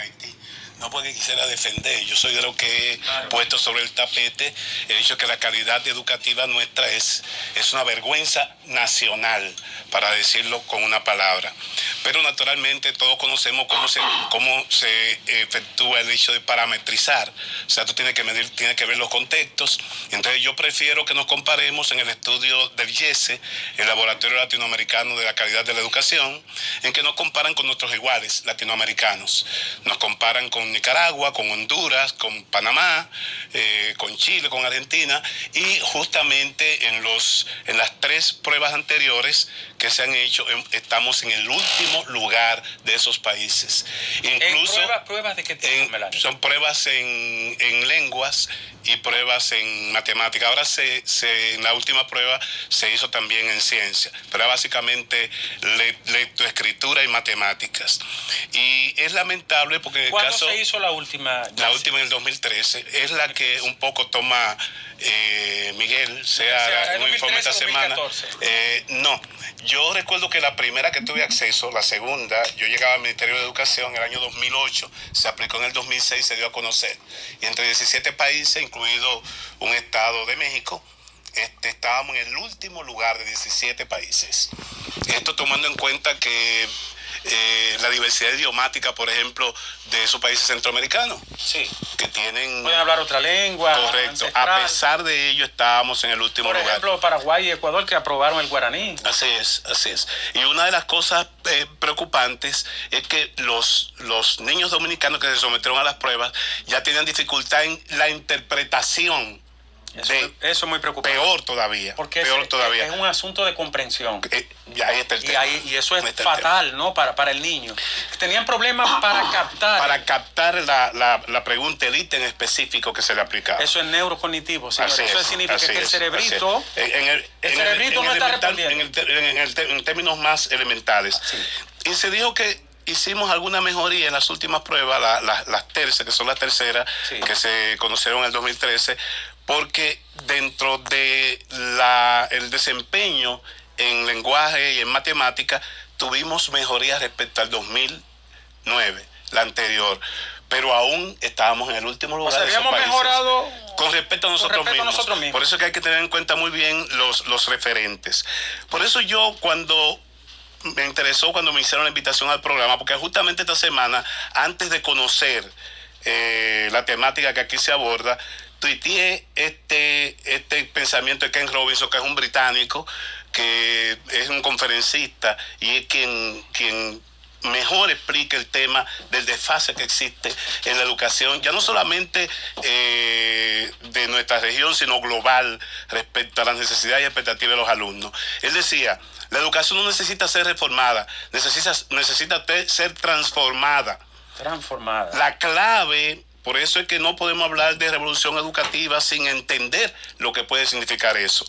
Haití. No porque quisiera defender, yo soy de lo que he puesto sobre el tapete el hecho de que la calidad educativa nuestra es una vergüenza nacional, para decirlo con una palabra. Pero naturalmente todos conocemos cómo se efectúa el hecho de parametrizar. O sea, tú tienes que medir, tienes que ver los contextos. Entonces yo prefiero que nos comparemos en el estudio del IESE, el Laboratorio Latinoamericano de la Calidad de la Educación, en que nos comparan con nuestros iguales latinoamericanos. Nos comparan con Nicaragua, con Honduras, con Panamá, con Chile, con Argentina, y justamente en las 3 pruebas anteriores que se han hecho, estamos en el último lugar de esos países. Incluso ¿Pruebas de qué tipo, Melania? Son pruebas en lenguas y pruebas en matemáticas. Ahora en la última prueba se hizo también en ciencia, pero básicamente lectoescritura y matemáticas. Y es lamentable porque en el ¿Cuándo caso... se hizo la última? La última en el 2013, es la que un poco toma Miguel, sea un informe esta semana. No, yo recuerdo que la primera que tuve acceso, la segunda, yo llegaba al Ministerio de Educación en el año 2008, se aplicó en el 2006, se dio a conocer. Y entre 17 países, incluido un estado de México, estábamos en el último lugar de 17 países. Esto tomando en cuenta que la diversidad idiomática, por ejemplo, de esos países centroamericanos, sí, que tienen... pueden hablar otra lengua. Correcto. A pesar de ello, estábamos en el último lugar. Por ejemplo, Paraguay y Ecuador, que aprobaron el guaraní. Así es, así es. Y una de las cosas preocupantes es que los niños dominicanos que se sometieron a las pruebas ya tenían dificultad en la interpretación. Eso es muy preocupante. Peor todavía. Porque es un asunto de comprensión. Ahí está el tema. Y eso es fatal, ¿no? Para el niño. Tenían problemas para captar. Para captar la pregunta, el ítem específico que se le aplicaba. Eso es neurocognitivo, señor. Eso significa que el cerebrito... El cerebrito no está respondiendo. En términos más elementales. Sí. Y se dijo que hicimos alguna mejoría en las últimas pruebas, las terceras, que son las terceras, sí, que se conocieron en el 2013, porque dentro de el desempeño en lenguaje y en matemática tuvimos mejorías respecto al 2009, la anterior, pero aún estábamos en el último lugar. O sea, habíamos mejorado con respecto a nosotros mismos. Por eso que hay que tener en cuenta muy bien los referentes. Por eso yo me interesó cuando me hicieron la invitación al programa, porque justamente esta semana, antes de conocer la temática que aquí se aborda, tuiteé este pensamiento de Ken Robinson, que es un británico, que es un conferencista y es quien mejor explica el tema del desfase que existe en la educación, ya no solamente de nuestra región, sino global, respecto a las necesidades y expectativas de los alumnos. Él decía, la educación no necesita ser reformada, necesita ser transformada. La clave... Por eso es que no podemos hablar de revolución educativa sin entender lo que puede significar eso.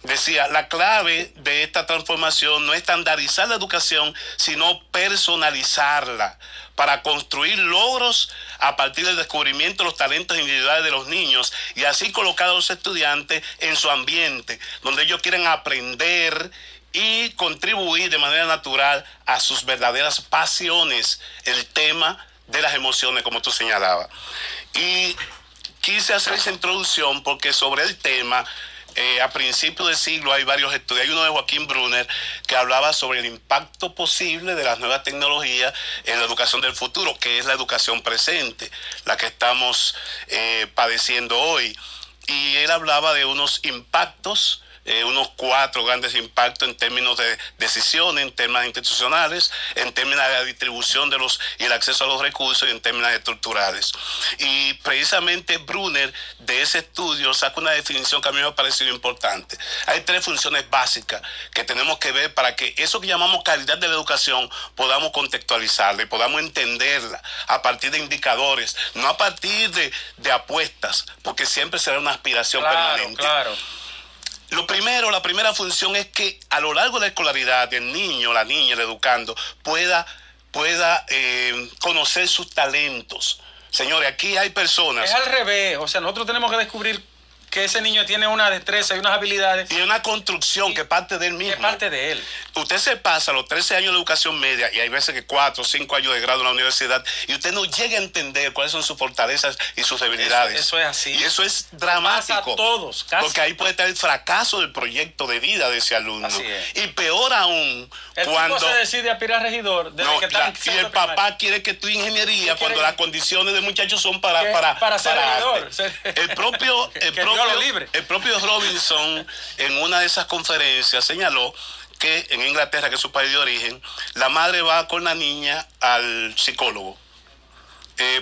Decía, la clave de esta transformación no es estandarizar la educación, sino personalizarla para construir logros a partir del descubrimiento de los talentos individuales de los niños y así colocar a los estudiantes en su ambiente, donde ellos quieren aprender y contribuir de manera natural a sus verdaderas pasiones, el tema de las emociones, como tú señalabas. Y quise hacer esa introducción porque sobre el tema, a principios del siglo hay varios estudios. Hay uno de Joaquín Brunner que hablaba sobre el impacto posible de las nuevas tecnologías en la educación del futuro, que es la educación presente, la que estamos padeciendo hoy. Y él hablaba de unos impactos, unos 4 grandes impactos en términos de decisiones, en términos institucionales, en términos de la distribución y el acceso a los recursos y en términos estructurales. Y precisamente Brunner de ese estudio saca una definición que a mí me ha parecido importante. Hay 3 funciones básicas que tenemos que ver para que eso que llamamos calidad de la educación podamos contextualizarla y podamos entenderla a partir de indicadores, no a partir de apuestas, porque siempre será una aspiración permanente. Claro. Lo primero, la primera función es que a lo largo de la escolaridad el niño, la niña, el educando pueda conocer sus talentos. Señores, aquí hay personas... Es al revés, o sea, nosotros tenemos que descubrir que ese niño tiene una destreza y unas habilidades. Y una construcción que parte de él mismo. Que parte de él. Usted se pasa los 13 años de educación media y hay veces que 4 o 5 años de grado en la universidad y usted no llega a entender cuáles son sus fortalezas y sus debilidades. Eso es así. Y eso es dramático. Pasa a todos, casi. Porque ahí puede estar el fracaso del proyecto de vida de ese alumno. Así es. Y peor aún, el cuando tipo se decide aspirar a regidor desde que está y el papá quiere que estudie ingeniería cuando las condiciones del muchacho son para ser regidor. El propio Robinson en una de esas conferencias señaló que en Inglaterra, que es su país de origen, la madre va con la niña al psicólogo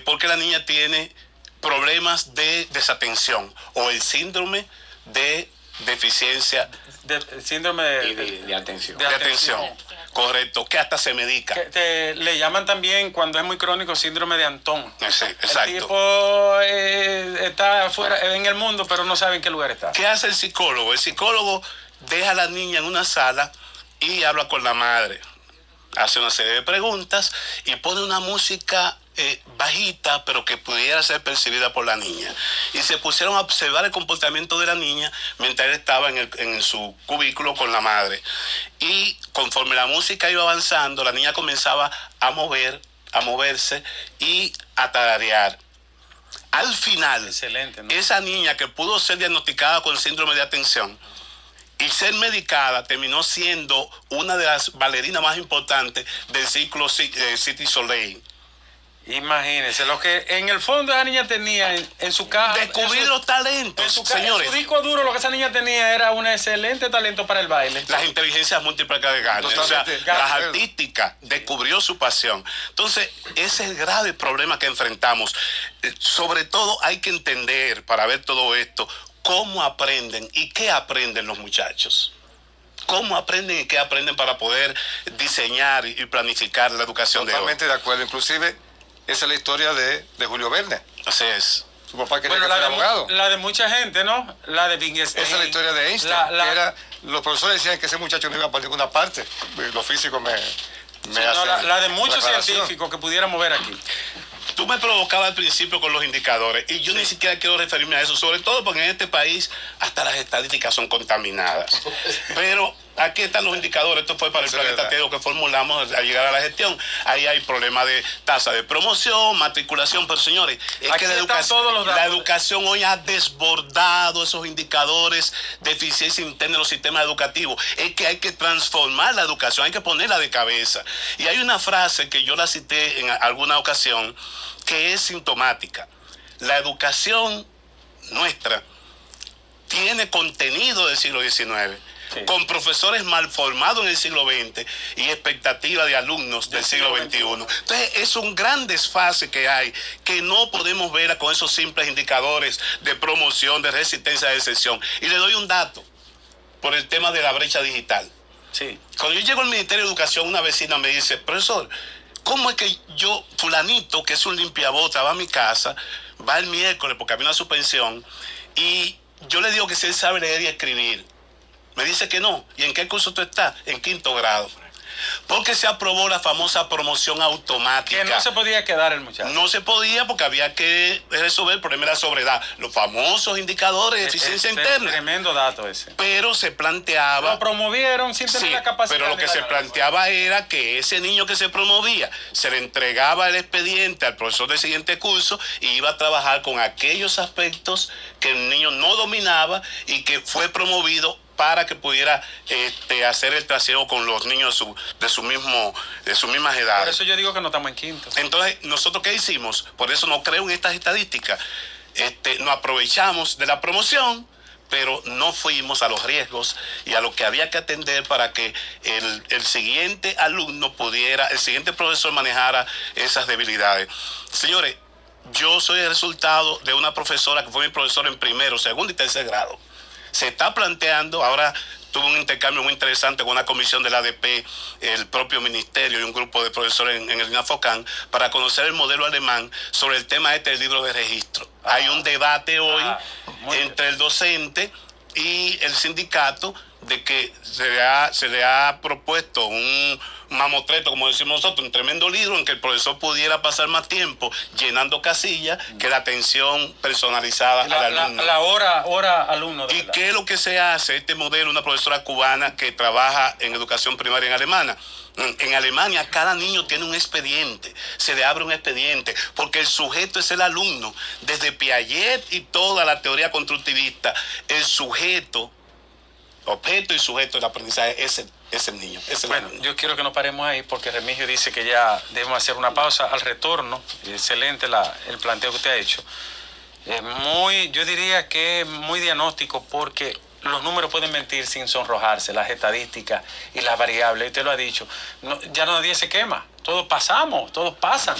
porque la niña tiene problemas de desatención o el síndrome de deficiencia síndrome de atención. De atención. Correcto, que hasta se medica. Le llaman también, cuando es muy crónico, síndrome de Antón. Sí, exacto. El tipo está afuera en el mundo, pero no sabe en qué lugar está. ¿Qué hace el psicólogo? El psicólogo deja a la niña en una sala y habla con la madre. Hace una serie de preguntas y pone una música bajita, pero que pudiera ser percibida por la niña. Y se pusieron a observar el comportamiento de la niña mientras él estaba en su cubículo con la madre. Y conforme la música iba avanzando, la niña comenzaba a moverse y a tararear. Al final, excelente, ¿no? Esa niña que pudo ser diagnosticada con síndrome de atención y ser medicada, terminó siendo una de las bailarinas más importantes del ciclo City Soleil. Imagínense, lo que en el fondo esa niña tenía en su casa. Descubrir los talentos, señores. En su disco duro lo que esa niña tenía era un excelente talento para el baile. Las inteligencias múltiples de Gardner, o sea, las artísticas, descubrió su pasión. Entonces, ese es el grave problema que enfrentamos. Sobre todo hay que entender, para ver todo esto, cómo aprenden y qué aprenden los muchachos. Cómo aprenden y qué aprenden para poder diseñar y planificar la educación de hoy. Totalmente de acuerdo. Inclusive, esa es la historia de Julio Verne. Así es. Su papá quería que fuera abogado. La de mucha gente, ¿no? La de Wittgenstein. Esa es la historia de Einstein. Los profesores decían que ese muchacho no iba para ninguna parte. Los físicos me hacen la de muchos científicos que pudiéramos ver aquí. Tú me provocabas al principio con los indicadores y yo ni siquiera quiero referirme a eso, sobre todo porque en este país hasta las estadísticas son contaminadas. Pero aquí están los indicadores, esto fue para el plan estratégico que formulamos al llegar a la gestión. Ahí hay problemas de tasa de promoción, matriculación, pero señores, es aquí que la educación hoy ha desbordado esos indicadores de eficiencia interna de los sistemas educativos. Es que hay que transformar la educación, hay que ponerla de cabeza. Y hay una frase que yo la cité en alguna ocasión que es sintomática. La educación nuestra tiene contenido del siglo XIX, sí, con profesores mal formados en el siglo XX y expectativa de alumnos del siglo XXI. Entonces es un gran desfase que hay, que no podemos ver con esos simples indicadores de promoción, de resistencia, de excepción. Y le doy un dato por el tema de la brecha digital. Sí. Cuando yo llego al Ministerio de Educación, una vecina me dice, profesor, ¿cómo es que yo, fulanito, que es un limpiabotas, va a mi casa, va el miércoles porque había una suspensión, y yo le digo que si él sabe leer y escribir? Me dice que no. ¿Y en qué curso tú estás? En 5º grado. Porque se aprobó la famosa promoción automática. Que no se podía quedar el muchacho. No se podía porque había que resolver el problema de la sobriedad. Los famosos indicadores de eficiencia interna. Tremendo dato ese. Pero se planteaba... Lo promovieron sin tener la capacidad. Pero lo que se planteaba era que ese niño que se promovía, se le entregaba el expediente al profesor del siguiente curso y iba a trabajar con aquellos aspectos que el niño no dominaba y que fue promovido para que pudiera hacer el trasiego con los niños de sus mismas edades. Por eso yo digo que no estamos en 5º. Entonces, ¿nosotros qué hicimos? Por eso no creo en estas estadísticas. Nos aprovechamos de la promoción, pero no fuimos a los riesgos y a lo que había que atender para que el siguiente alumno el siguiente profesor manejara esas debilidades. Señores, yo soy el resultado de una profesora que fue mi profesora en 1º, 2º y 3er grado. Se está planteando, ahora tuve un intercambio muy interesante con una comisión del ADP, el propio ministerio y un grupo de profesores en el INAFOCAN para conocer el modelo alemán sobre el tema del libro de registro. Hay un debate hoy entre el docente y el sindicato de que se le ha propuesto un mamotreto, como decimos nosotros, un tremendo libro en que el profesor pudiera pasar más tiempo llenando casillas que la atención personalizada al alumno. La hora alumno. ¿Y qué es lo que se hace? Este modelo, una profesora cubana que trabaja en educación primaria en Alemania. En Alemania cada niño tiene un expediente, se le abre un expediente, porque el sujeto es el alumno. Desde Piaget y toda la teoría constructivista, el sujeto, objeto y sujeto del aprendizaje es el niño. Bueno, yo quiero que nos paremos ahí porque Remigio dice que ya debemos hacer una pausa. Al retorno, excelente el planteo que usted ha hecho. Yo diría que es muy diagnóstico porque los números pueden mentir sin sonrojarse, las estadísticas y las variables, usted lo ha dicho. Ya nadie se quema, todos pasan.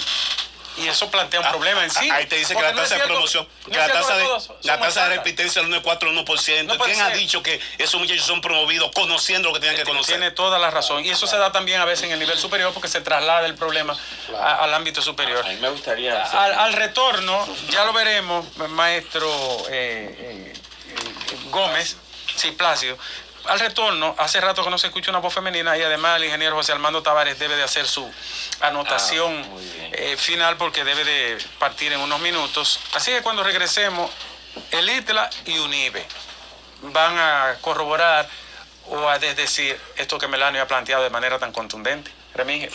Y eso plantea un problema en sí. Ahí te dice que la tasa de promoción, que la tasa de repitencia del 1,4%. ¿Quién ha dicho que esos muchachos son promovidos conociendo lo que tienen que conocer? Tiene toda la razón. Y eso se da también a veces en el nivel superior porque se traslada el problema al ámbito superior. A mí me gustaría... Al retorno, ya lo veremos, maestro Gómez, sí, Plácido. Al retorno, hace rato que no se escucha una voz femenina y además el ingeniero José Armando Tavares debe de hacer su anotación final porque debe de partir en unos minutos. Así que cuando regresemos, el ITLA y UNIBE van a corroborar o a desdecir esto que Melanio ha planteado de manera tan contundente. Remigio.